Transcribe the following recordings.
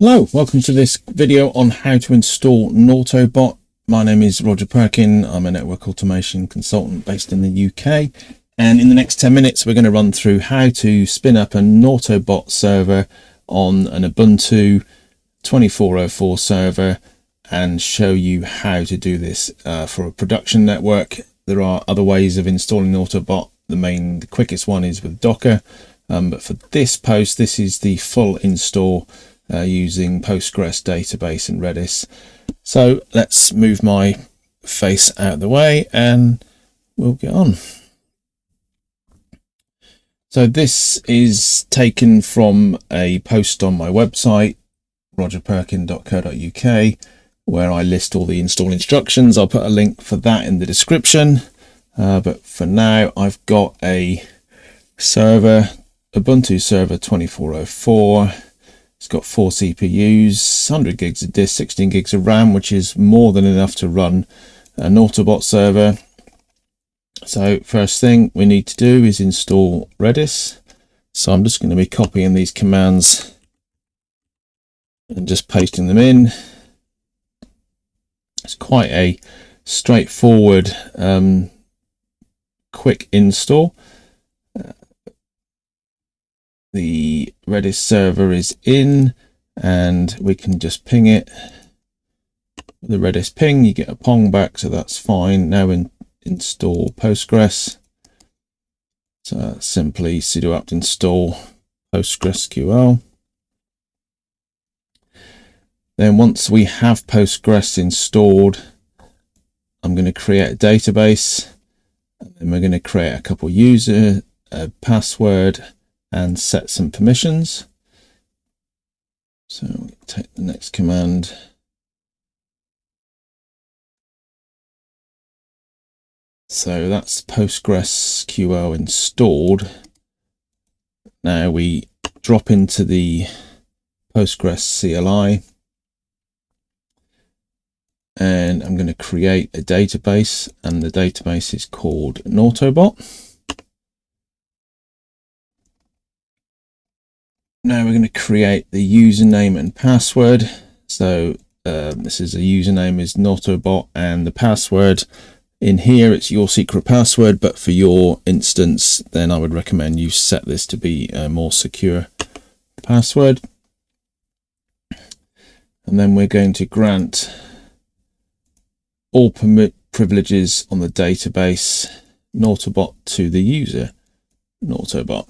Hello, welcome to this video on how to install Nautobot. My name is Roger Perkin. I'm a network automation consultant based in the UK. And in the next 10 minutes, we're going to run through how to spin up a Nautobot server on an Ubuntu 2404 server and show you how to do this for a production network. There are other ways of installing Nautobot. The quickest one is with Docker. But for this post, this is the full install using Postgres database and Redis. So let's move my face out of the way and we'll get on. So this is taken from a post on my website, rogerperkin.co.uk, where I list all the install instructions. I'll put a link for that in the description. But for now, I've got a server, Ubuntu server 2404. It's got 4 CPUs, 100 gigs of disk, 16 gigs of RAM, which is more than enough to run a Nautobot server. So first thing we need to do is install Redis. So I'm just going to be copying these commands and just pasting them in. It's quite a straightforward, quick install. The Redis server is in and we can just ping it. With the Redis ping, you get a pong back, so that's fine. Now install Postgres. So simply sudo apt install Postgresql. Then once we have Postgres installed, I'm going to create a database, and then we're going to create a couple user, a password, and set some permissions. So we'll take the next command. So that's Postgresql installed. Now we drop into the Postgres CLI and I'm going to create a database, and the database is called Nautobot. Now we're going to create the username and password. So this is a username is Nautobot, and the password in here, it's your secret password, but for your instance, then I would recommend you set this to be a more secure password. And then we're going to grant all privileges on the database Nautobot to the user Nautobot.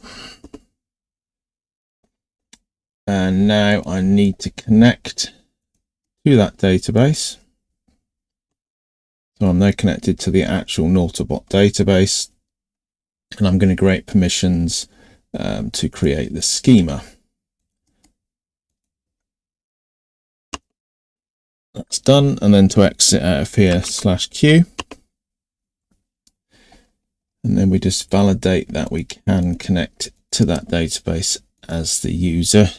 And now I need to connect to that database. So I'm now connected to the actual Nautobot database, and I'm going to create permissions to create the schema. That's done, and then to exit out of here /q. And then we just validate that we can connect to that database as the user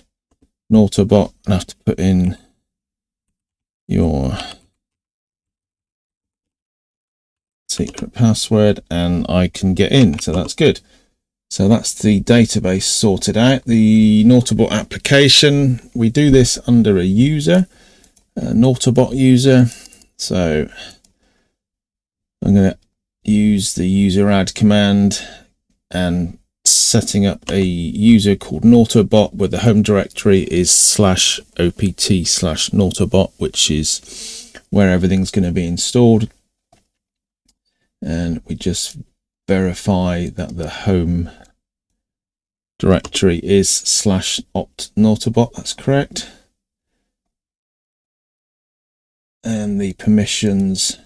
Nautobot, and have to put in your secret password and I can get in, so that's good. So that's the database sorted out. The Nautobot application, we do this under a user, a Nautobot user. So I'm going to use the user add command and setting up a user called Nautobot, where the home directory is /opt/Nautobot, which is where everything's going to be installed. And we just verify that the home directory is /opt/Nautobot. That's correct. And the permissions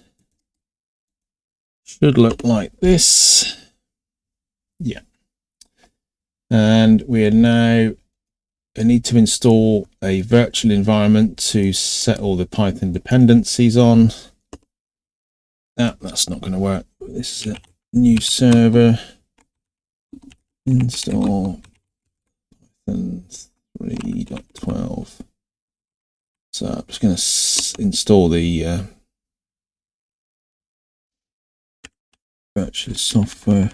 should look like this. Yeah. And we are now, I need to install a virtual environment to set all the Python dependencies on. That's not going to work. This is a new server. Install Python 3.12. So I'm just going to install the virtual software.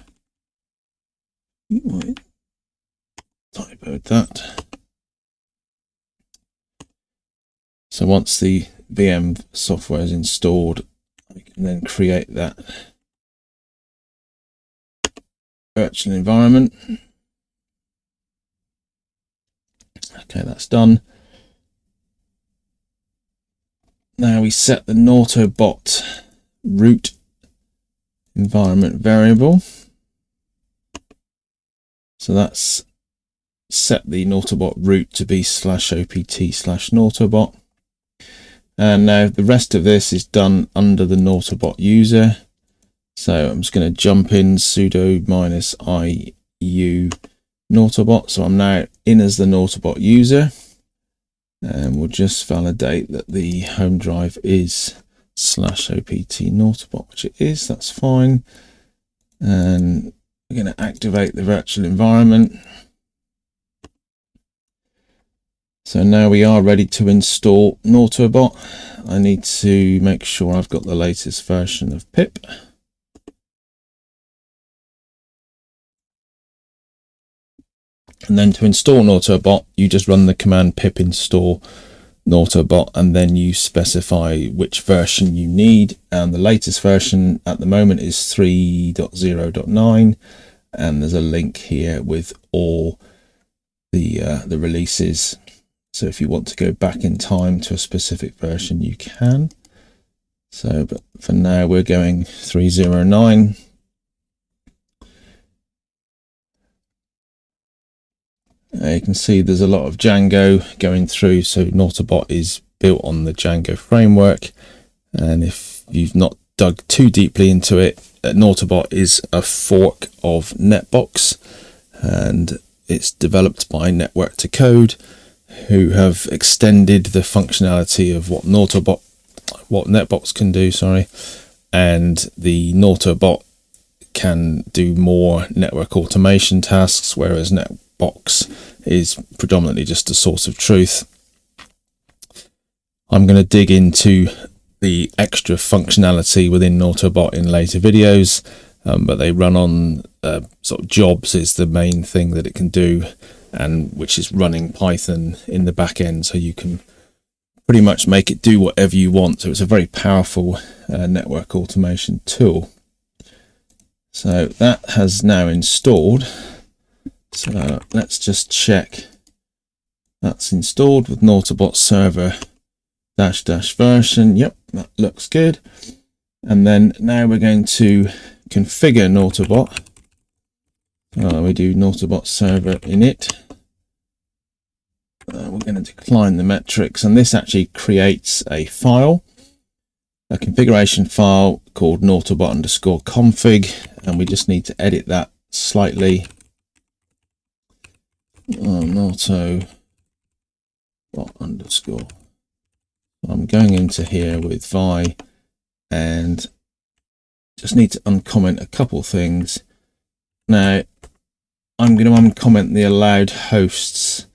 You might typoed that. So once the venv software is installed, I can then create that virtual environment. Okay, that's done. Now we set the Nautobot Root Environment variable. So that's set the Nautobot root to be /opt/Nautobot. And now the rest of this is done under the Nautobot user. So I'm just going to jump in sudo -iu Nautobot. So I'm now in as the Nautobot user. And we'll just validate that the home drive is /opt/Nautobot, which it is. That's fine. And we're going to activate the virtual environment. So now we are ready to install Nautobot. I need to make sure I've got the latest version of pip. And then to install Nautobot, you just run the command pip install Nautobot, and then you specify which version you need. And the latest version at the moment is 3.0.9, and there's a link here with all the releases. So if you want to go back in time to a specific version, you can. So, but for now, we're going 3.0.9. You can see there's a lot of Django going through. So Nautobot is built on the Django framework. And if you've not dug too deeply into it, Nautobot is a fork of Netbox, and it's developed by Network to Code, who have extended the functionality of what Netbox can do, and the Nautobot can do more network automation tasks, whereas Netbox is predominantly just a source of truth. I'm going to dig into the extra functionality within Nautobot in later videos, but they run on sort of jobs is the main thing that it can do, and which is running Python in the back end, so you can pretty much make it do whatever you want. So it's a very powerful network automation tool. So that has now installed. So let's just check that's installed with Nautobot-Server --version. Yep, that looks good. And then now we're going to configure Nautobot. We do Nautobot-Server init. We're going to decline the metrics, and this actually creates a file, a configuration file called Nautobot_config, and we just need to edit that slightly. Nautobot_. I'm going into here with vi, and just need to uncomment a couple things. Now I'm going to uncomment the allowed hosts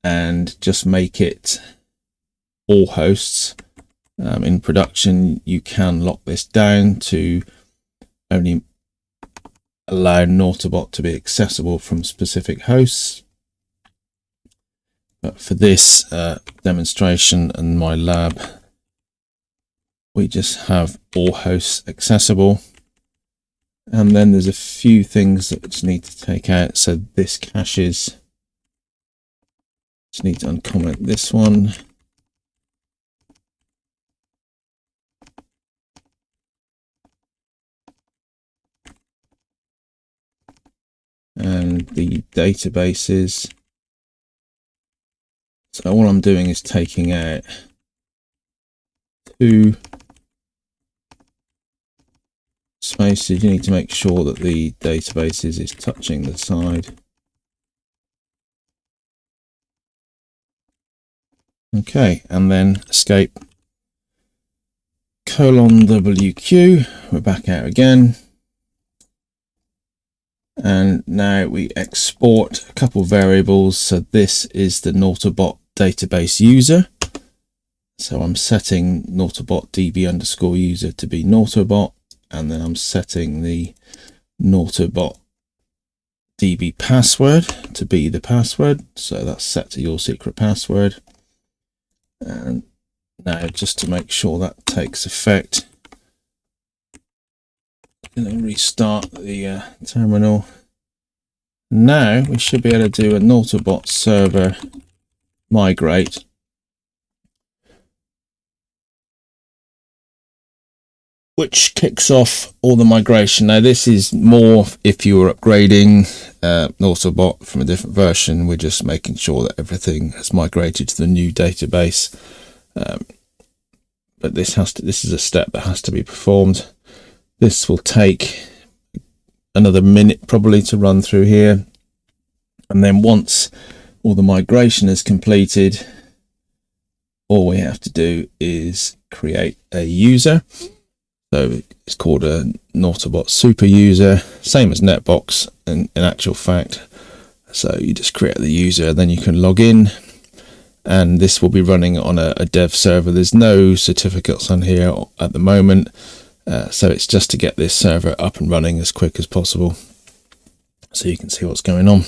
and just make it all hosts. In production, you can lock this down to only allow Nautobot to be accessible from specific hosts. But for this demonstration and my lab, we just have all hosts accessible. And then there's a few things that we just need to take out. So this caches. Just need to uncomment this one. And the databases. So all I'm doing is taking out 2 spaces. You need to make sure that the databases is touching the side. Okay, and then escape :WQ. We're back out again. And now we export a couple variables. So this is the Nautobot database user. So I'm setting Nautobot db_user to be Nautobot, and then I'm setting the Nautobot db password to be the password. So that's set to your secret password. And Now, just to make sure that takes effect, I'm going to restart the terminal. Now we should be able to do a Nautobot-Server Migrate, which kicks off all the migration. Now this is more if you were upgrading Nautobot from a different version. We're just making sure that everything has migrated to the new database. But this is a step that has to be performed. This will take another minute probably to run through here. And then once all the migration is completed, all we have to do is create a user. So it's called a Nautobot Superuser, same as Netbox in actual fact. So you just create the user, then you can log in, and this will be running on a dev server. There's no certificates on here at the moment, so it's just to get this server up and running as quick as possible so you can see what's going on.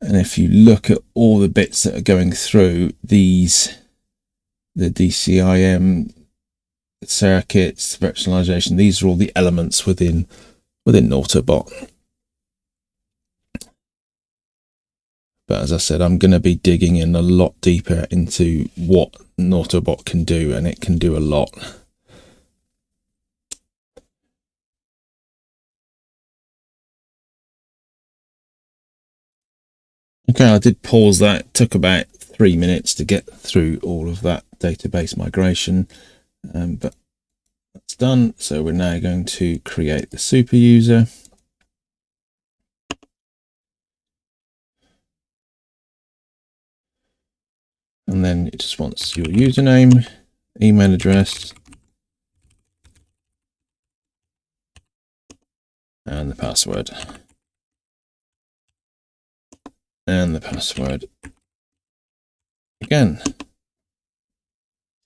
And if you look at all the bits that are going through these, the DCIM, circuits, virtualization, these are all the elements within Nautobot. But as I said, I'm going to be digging in a lot deeper into what Nautobot can do, and it can do a lot. Okay, I did pause that. It took about 3 minutes to get through all of that database migration. But that's done. So we're now going to create the super user. And then it just wants your username, email address, and the password. And the password again.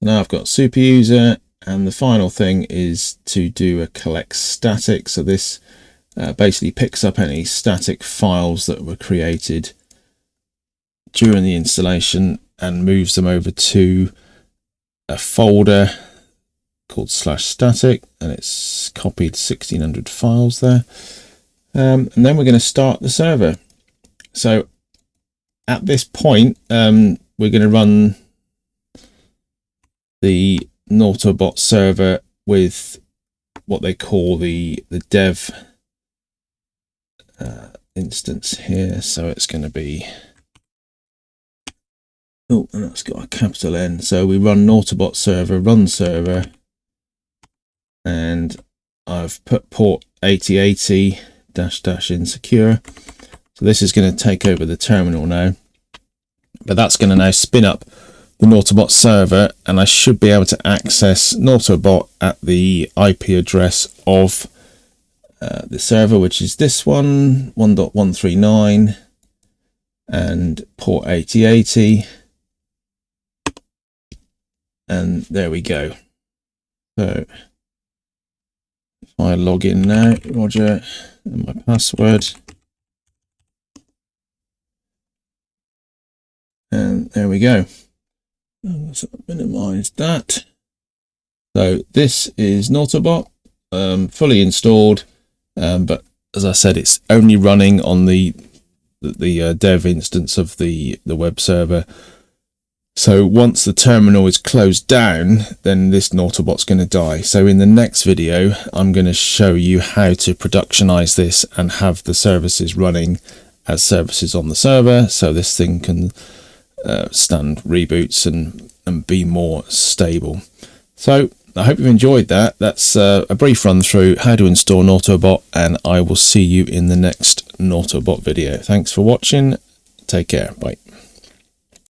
Now I've got super user, and the final thing is to do a collect static. So this basically picks up any static files that were created during the installation and moves them over to a folder called /static, and it's copied 1600 files there. And then we're going to start the server. So at this point, we're going to run the Nautobot server with what they call the dev instance here. So it's going to be, oh, and that's got a capital N. So we run Nautobot server, run server, and I've put port 8080 -- insecure. So this is going to take over the terminal now, but that's going to now spin up the Nautobot server, and I should be able to access Nautobot at the IP address of the server, which is this one, 1.139, and port 8080. And there we go. So if I log in now, Roger, and my password, and there we go. Let's minimize that. So this is Nautobot, fully installed, but as I said, it's only running on the dev instance of the web server. So once the terminal is closed down, then this Nautobot's going to die. So in the next video, I'm going to show you how to productionize this and have the services running as services on the server, so this thing can stand reboots and be more stable. So I hope you've enjoyed that. That's a brief run through how to install Nautobot, and I will see you in the next Nautobot video. Thanks for watching. Take care. Bye.